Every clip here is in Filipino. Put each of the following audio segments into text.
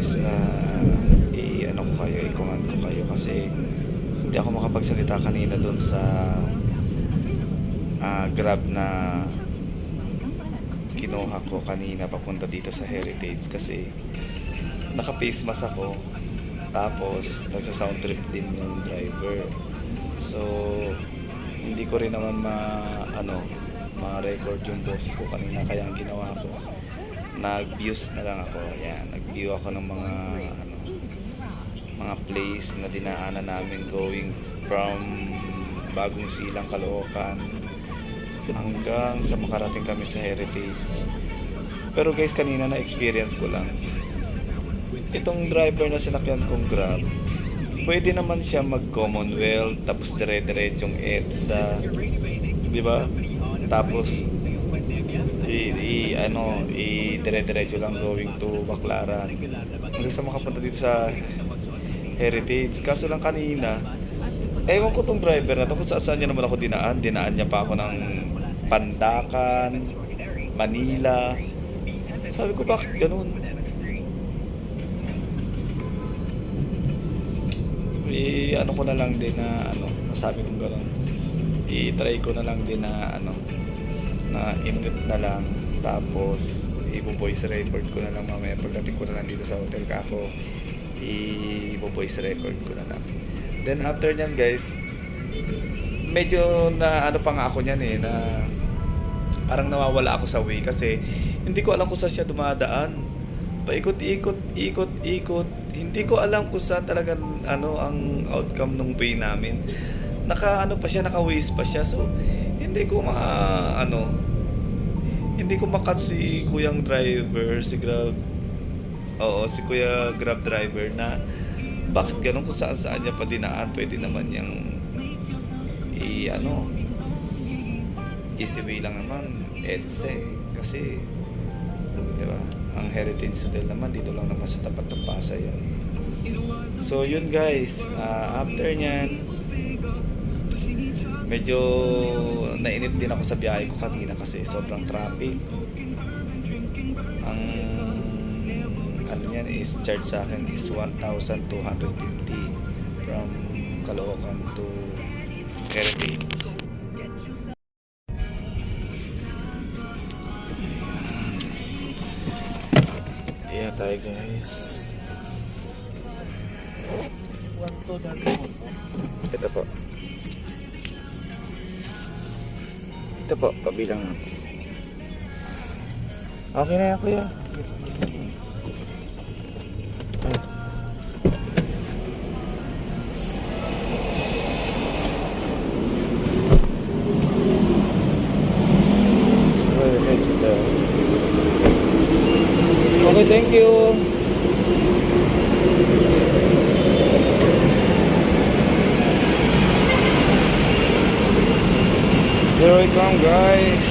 guys, i-ano ko kayo, i-command ko kayo kasi hindi ako makapagsalita kanina doon sa Grab na kinuha ko kanina papunta dito sa Heritage kasi naka-face mask ako, tapos nagsa-sound trip din yung driver. So hindi ko rin naman ma-record yung boses ko kanina, kaya ang ginawa ko, nag-views na lang ako. Ayan, nag-view ako ng mga place na dinaanan namin going from Bagong Silang, Caloocan hanggang sa makarating kami sa Heritage. Pero guys, kanina na experience ko lang itong driver na sinakyan kong Grab. Pwede naman siya mag-Commonwealth tapos dire-diretsong EDSA, di ba? Tapos dire-diretso lang going to Baclaran hanggang sa makapunta dito sa Heritage. Kaso lang kanina, ewan ko tong driver na to kung saan niya naman ako dinaan niya pa ako ng Pandacan, Manila. Sabi ko, bakit ganun? Ano ko na lang din na masabi kong ganun. I-try ko na lang din na na input na lang, tapos i-voice record ko na lang mamaya pagdating ko na lang dito sa hotel ka ako, i-voice record ko na lang. Then after nyan guys, medyo na pa nga ako nyan na parang nawawala ako sa way kasi hindi ko alam kung saan siya dumadaan. Paikot-ikot, ikot-ikot. Hindi ko alam kung saan talaga ang outcome ng way namin. Pa siya, naka-waste pa siya. So hindi ko makat si kuyang driver, si kuya Grab driver na bakit ganun, kung saan niya pa dinaan. Pwede naman yung easy way lang naman, EDSA kasi diba, ang Heritage Hotel naman dito lang naman sa tapat ng Pasay yan eh. So yun guys, after nyan medyo nainip din ako sa biyahe ko kanina kasi sobrang traffic. Ang yan is charge sa akin is 1,250 from Caloocan to Heritage. Ayan tayo guys. Ito po. Ito po, pabilang na. Okay na yan kuya. Okay, thank you. Here we come guys.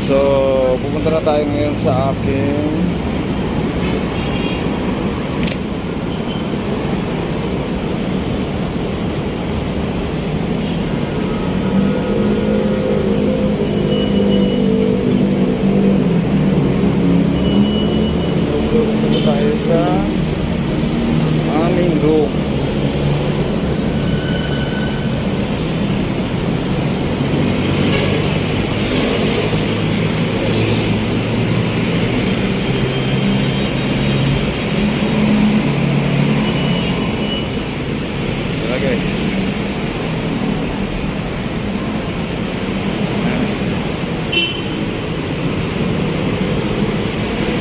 So pupunta na tayo ngayon sa akin sa aming room.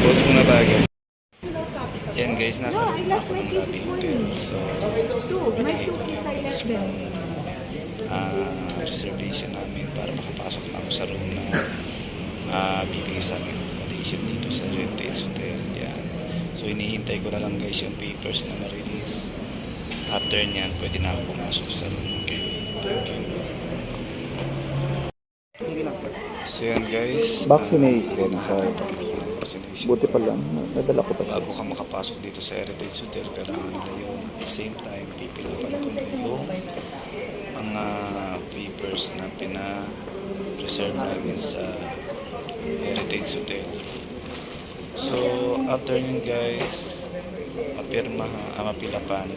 Post muna tayo. Yan guys, nasa loob na ako ng lobby hotel. So binigay ko na yung mismong reservation namin para makapasok na ako sa room na bibigay sa aming accommodation dito sa Heritage Hotel. Yan. So hinihintay ko na lang guys yung papers na ma-release. After nyan, pwede na ako pumasok sa room. Okay, thank you. So yan guys, vaccination. Buti pa lang, nadala ko pa. Bago ka makapasok dito sa Heritage Hotel, kailangan nila yun. At the same time, pipilapan ko na yung mga papers na pina-preserve namin sa Heritage Hotel. So, after nyo guys, mapilapan.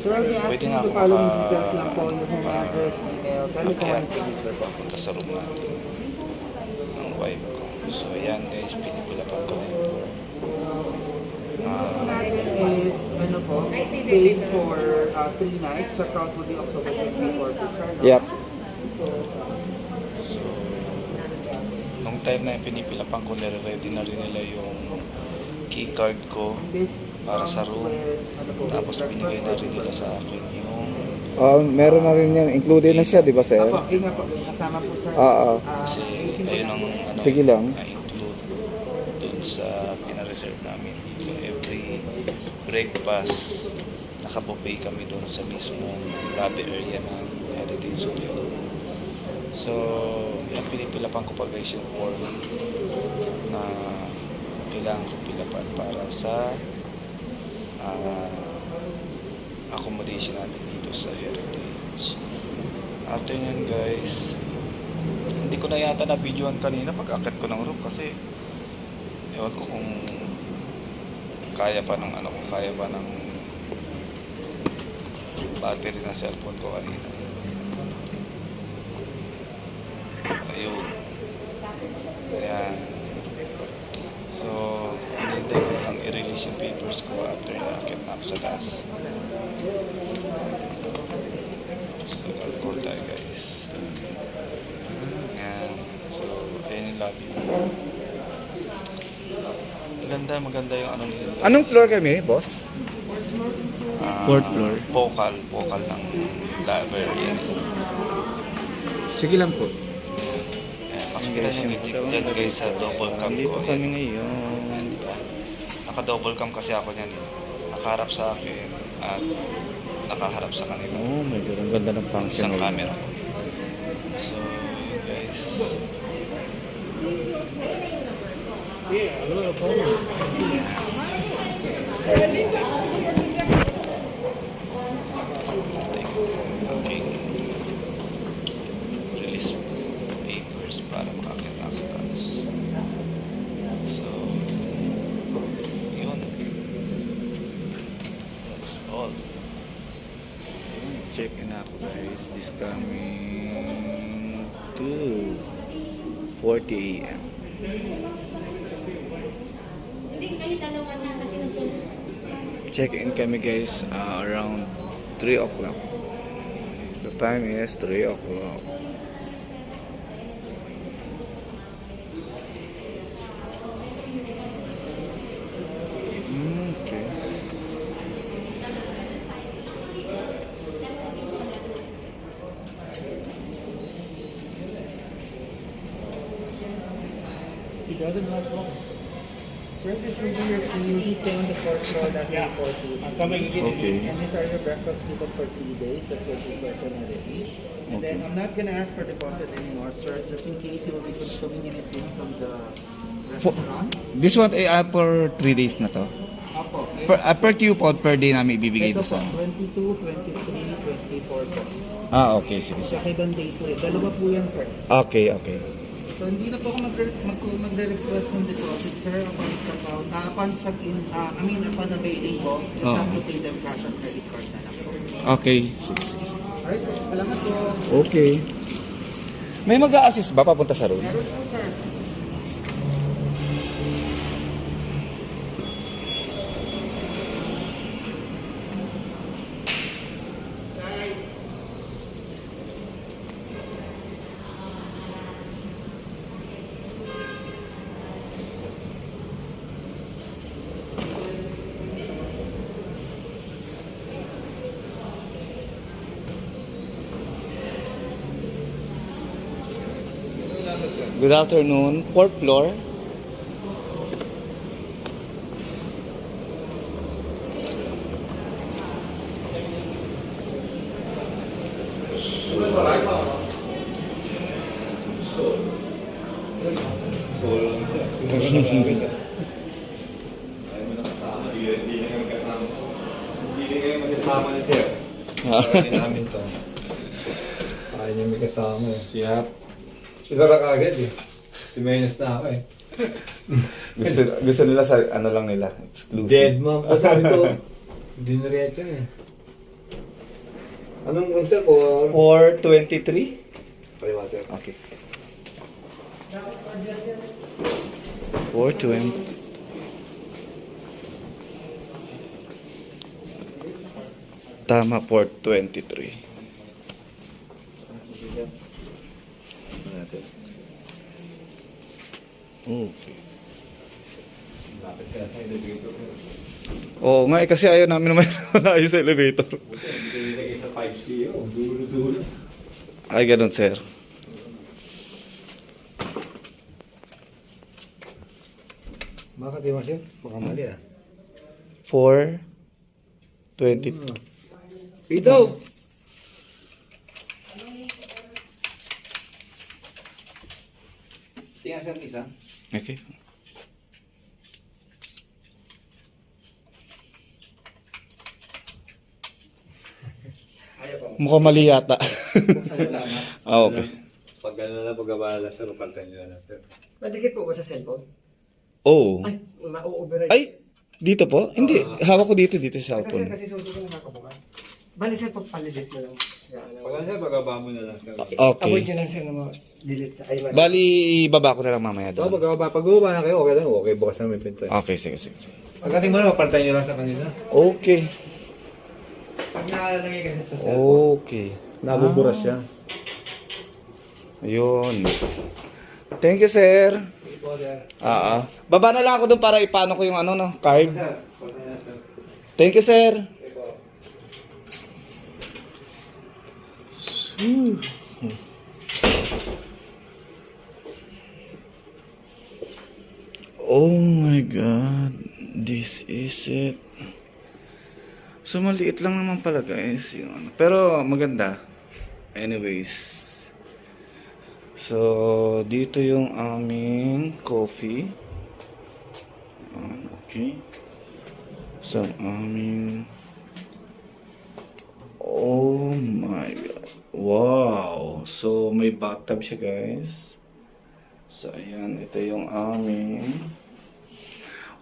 Sir, I'll be Pwede asking na you ako the following details lang po, your home maka- address, email, kindly po akyat and signature po. punta sa room natin ng wife ko. So, ayan guys, pinipilapan ko na yung form. Yung natin is, ano po, paid for 3 nights, check out will be October 24 to start. Yep. So, nung time na yung pinipilapan ko, nire-ready na rin nila yung key card ko This para sa room. ano po, Tapos binigay na rin nila sa akin yung Meron na rin yan. Included na siya, di ba, sir? Apo, yun nga po, kasama po sir. kasi ayun ang ano, Sige lang. na-include dun sa pina-reserve namin dito. Every breakfast, nakabuffet kami dun sa mismong lobby area ng Heritage Hotel. So, yan pinipilapan ko pa guys yung form na kailangan ko pilapan para sa accommodation namin dito sa Heritage. After yan guys, hindi ko na yata na videoan kanina pag akit ko ng room kasi ewan ko kung kaya pa ng ano ko, kaya pa ng battery ng cellphone ko kanina. Ayun. Ayan. So, hinihintay ko na lang i-release yung papers ko after na akit na ako sa taas. So, nag-call tayo guys. Ayan. So, ayan yung lobby. Maganda yung ano nila guys. Anong floor kami, boss? Fourth floor. Vocal ng lobby area nila. Sige lang po. Ayan, makikita nyo dyan guys sa double cam ko. Ayan. ngayon. Ayan, diba? Naka-double cam kasi ako niyan eh. Nakaharap sa akin at nakaharap sa kanila. Oh my God, ang ganda ng function Isang ngayon. camera ko. So, yun guys. Okay. Release papers para makakita ako sa taas. So, yun. That's all. Check in ako guys. This coming to 40 a.m. Check in kami guys around 3 o'clock. The time is 3 o'clock. Okay. It doesn't last long. Sir, this will be your key. You'll be staying on the fourth floor that day for 2 days. I'm coming in. Okay. And these are your breakfast given for 3 days. That's what you person already. And then I'm not gonna ask for deposit anymore, sir. Just in case you will be consuming anything from the restaurant. This one for 3 days na to. Apo. Per coupon per day namin ibibigay Ito ito po, sa. 22, 23, 24 po. Okay, sige. Sa ibang day po. Dalawa po yan, sir. Okay. So hindi na po ako magre-request ng deposit, sir, upon check-out. Upon check-in, upon availing po, just have to pay them cash on credit card na lang po. Okay. Sige. Alright, sir. Salamat po. Okay. May mag-a-assist ba papunta sa room? Meron po, sir. Good afternoon. Fourth floor. Hindi namin to. Ayaw niya may kasama eh. Siap. Sigara ka agad eh. Si Menes na ako eh. gusto nila sa ano lang nila, exclusive. Dead man pa sabi ko. Hindi na reaction eh. Anong concert ko? 423? Paliwater. Okay. 420. Tama, 423. Okay. Lapit ka sa elevator. Oo nga, kasi ayaw namin naman malayo sa elevator. Hindi nilagay sa 5C. Oh, dulo-dulo. Ay, ganun, sir. Bakit di masya? Baka mali ah. 422. Ito! Tingnan sa isa. Okay. Mukhang mali yata. Ah, okay. Pag gano'n na pag-abala sir, paltan nyo na sir. Madikit po ba sa cellphone? Oo. Ay, ma-override. Ay, dito po? Hindi, hawak ko dito sa Kasi cellphone. susunod na nakakabukas. Bali sir, pagpalidit mo lang. Pag ano sir, pag-aba mo na lang sir. Avoid Okay. nyo lang sir na ma-delete sa ay Bali, baba ko na lang mamaya So, doon. pag-aba na kayo, okay lang. Okay, bukas na may pinto. Okay, sige, sige. Pagdating mo na, paltan nyo lang sa kanila. Okay. Pag nakalagay kasi sa cellphone. Okay. Nabuburas siya. Ayun. Thank you, sir. Baba na lang ako doon para ipano ko yung ano, no, card. Thank you, sir. Whew. Oh my God. This is it. So, maliit lang naman pala, guys. Yung ano. Pero, maganda. Anyways. So, dito yung aming coffee. Okay. So, aming... Oh my God. Wow. So, may bathtub siya, guys. So, ayan. Ito yung aming...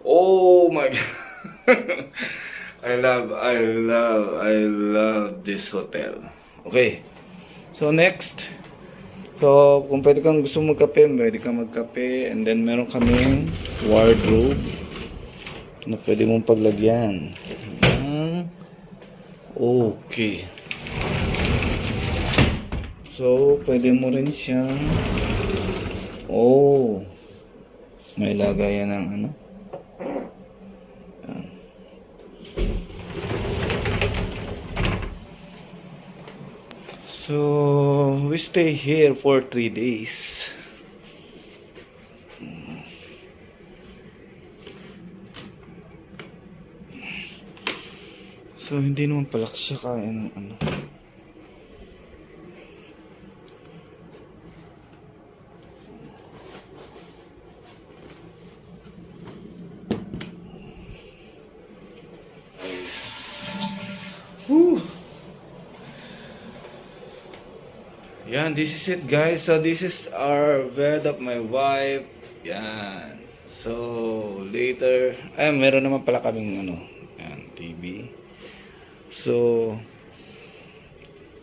Oh my God. I love this hotel. Okay. So, next. So, kung pwede kang gusto magkape, pwede kang magkape. And then, meron kaming wardrobe na pwede mong paglagyan. Ayan. Okay. So, pwede mo rin siyang may lagayan ng ano. Ayan. So, we stay here for 3 days. So, hindi naman pala siya kaya ng ano. Whew. Yan, this is it, guys. So, this is our bed of my wife. Yan. So, later, meron naman pala kaming ano, yan, TV. So,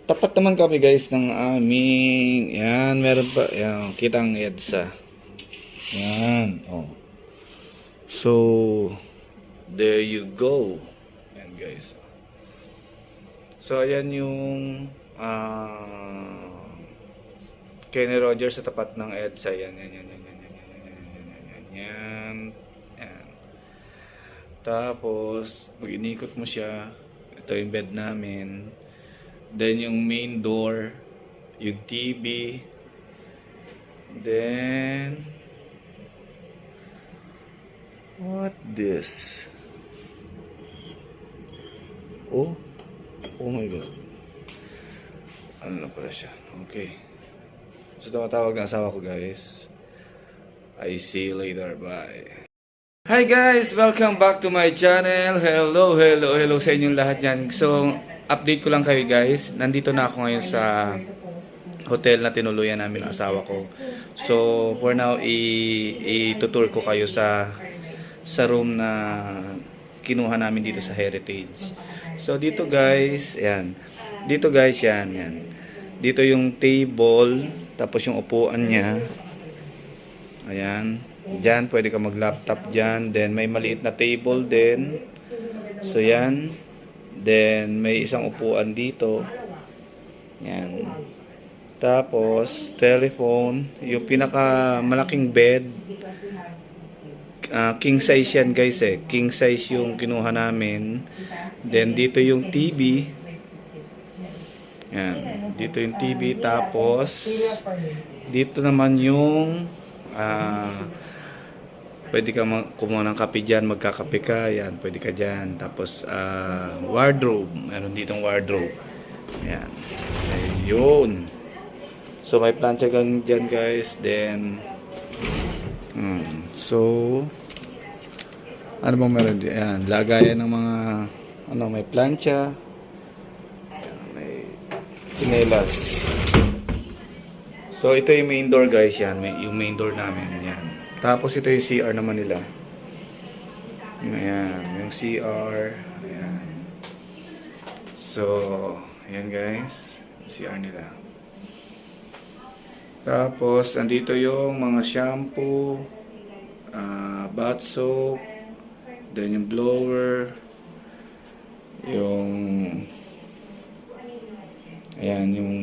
tapat naman kami, guys, ng aming, yan, meron pa, yan, kitang EDSA. Yan, oh. So, there you go. Yan, guys. So, ayan yung, Kenny Rogers sa tapat ng EDSA. Yan. Tapos, pag inikot mo siya, ito yung bed namin. Then, yung main door, yung TV. Then, what this? Oh my God. Ano na pala siya? Okay. So, tumatawag ng asawa ko, guys. I see you later. Bye. Hi guys! Welcome back to my channel. Hello sa inyong lahat yan. So, update ko lang kayo, guys. Nandito na ako ngayon sa hotel na tinuluyan namin ng asawa ko. So, for now, i-tutur ko kayo sa room na kinuha namin dito sa Heritage. So, dito guys, ayan. Dito guys, yan. Dito yung table, tapos yung upuan niya. Ayan. Diyan, pwede ka mag-laptop dyan. Then, may maliit na table din. So, yan. Then, may isang upuan dito. Yan. Tapos, telephone. Yung pinakamalaking bed. King size yan guys eh. King size yung kinuha namin. Then, dito yung TV. Yan. Dito yung TV. Tapos, dito naman yung pwede ka kumuha ng kape dyan, magkakape ka, yan, pwede ka dyan. Tapos, wardrobe, meron ditong wardrobe. Yan. Ayun. So, may plancha dyan guys. Then, so, ano bang meron dyan? Yan, lagayan ng mga, may plancha. Yan, may tsinelas. So, ito yung main door guys, yan. Yung main door namin, yan. Tapos, ito yung CR naman nila. Ayan, yung CR. Ayan. So, ayan guys. CR nila. Tapos, andito yung mga shampoo, bath soap, then yung blower, yung, ayan, yung,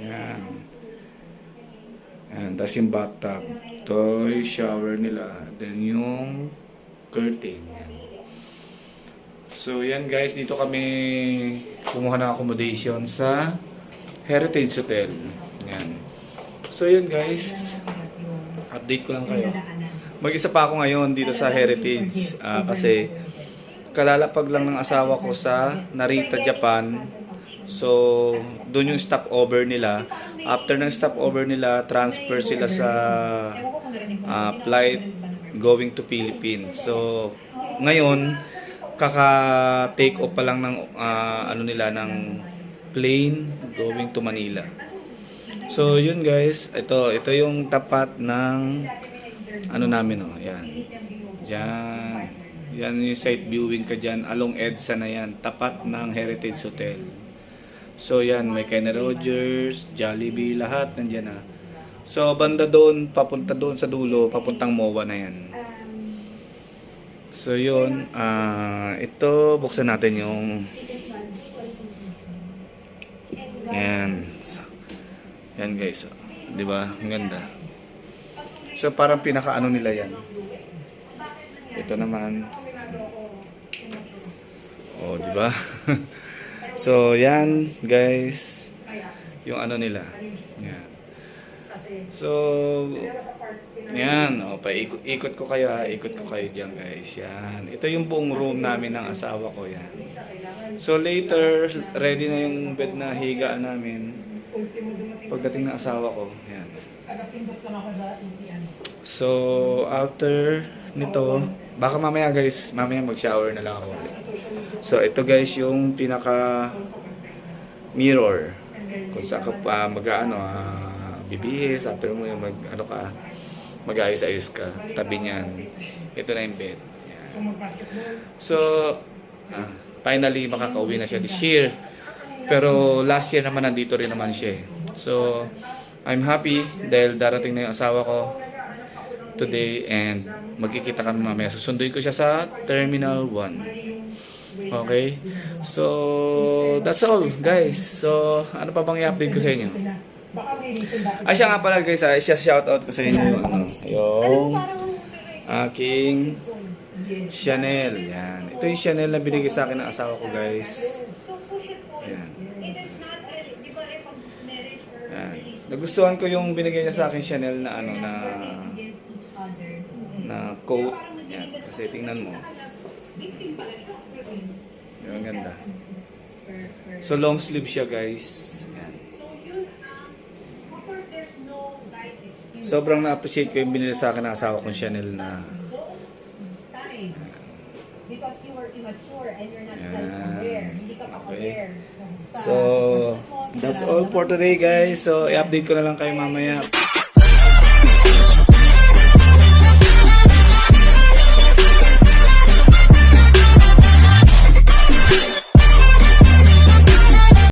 ayan. Ayan, tapos yung bathtub. Ito yung shower nila. Then yung curtain. Ayan. So, yan guys, dito kami kumuha ng accommodation sa Heritage Hotel. Yan. So, yan guys. Update ko lang kayo. Mag-isa pa ako ngayon dito sa Heritage. Kasi kalalapag lang ng asawa ko sa Narita, Japan. So, doon yung stopover nila. After ng stopover nila, transfer sila sa flight going to Philippines. So, ngayon, kaka-take off pa lang ng ng plane going to Manila. So, yun guys, ito yung tapat ng namin, yan. Diyan. Yan yung site viewing ka dyan, along EDSA na yan, tapat ng Heritage Hotel. So, yan, may Kenny Rogers, Jollibee, lahat nandyan na. So, banda doon, papunta doon sa dulo, papuntang MOA na yan. So, yun, ito, buksan natin yung yan. Yan guys. Di ba? Ang ganda. So parang pinaka nila yan. Ito naman. Oh, di ba? So yan guys. Yung nila. Yan. So yan, ikot ko kayo diyan guys. Yan. Ito yung buong room namin ng asawa ko yan. So later, ready na yung bed na higaan namin. Pagdating ng asawa ko, yan. So after nito, baka mamaya mag-shower na lang ako. So ito guys yung pinaka mirror. Kung saan ka bibihis, after mo yung mag-ayos-ayos ka, tabi niyan. Ito na yung bed. Yan. So, finally, makakauwi na siya this year. Pero last year naman, nandito rin naman siya. So, I'm happy dahil darating na yung asawa ko today and magkikita kami mamaya. Susunduin ko siya sa Terminal 1. Okay? So, that's all, guys. So, ano pa bang i-update ko sa inyo? Siya nga pala guys, shoutout ko sa inyo yung aking Chanel. Yan. Ito yung Chanel na binigay sa akin ng asawa ko guys. Yan. Yan. Nagustuhan ko yung binigay niya sa akin Chanel na na coat. Yan. Kasi tingnan mo. Yan, ang ganda. So long sleeve siya guys. Yan. Sobrang na-appreciate ko yung binili sa akin ng asawa kong Chanel na because you were immature and you're not self-aware. Hindi ka pa aware. So, That's all for today guys. So i-update ko na lang kayo mamaya.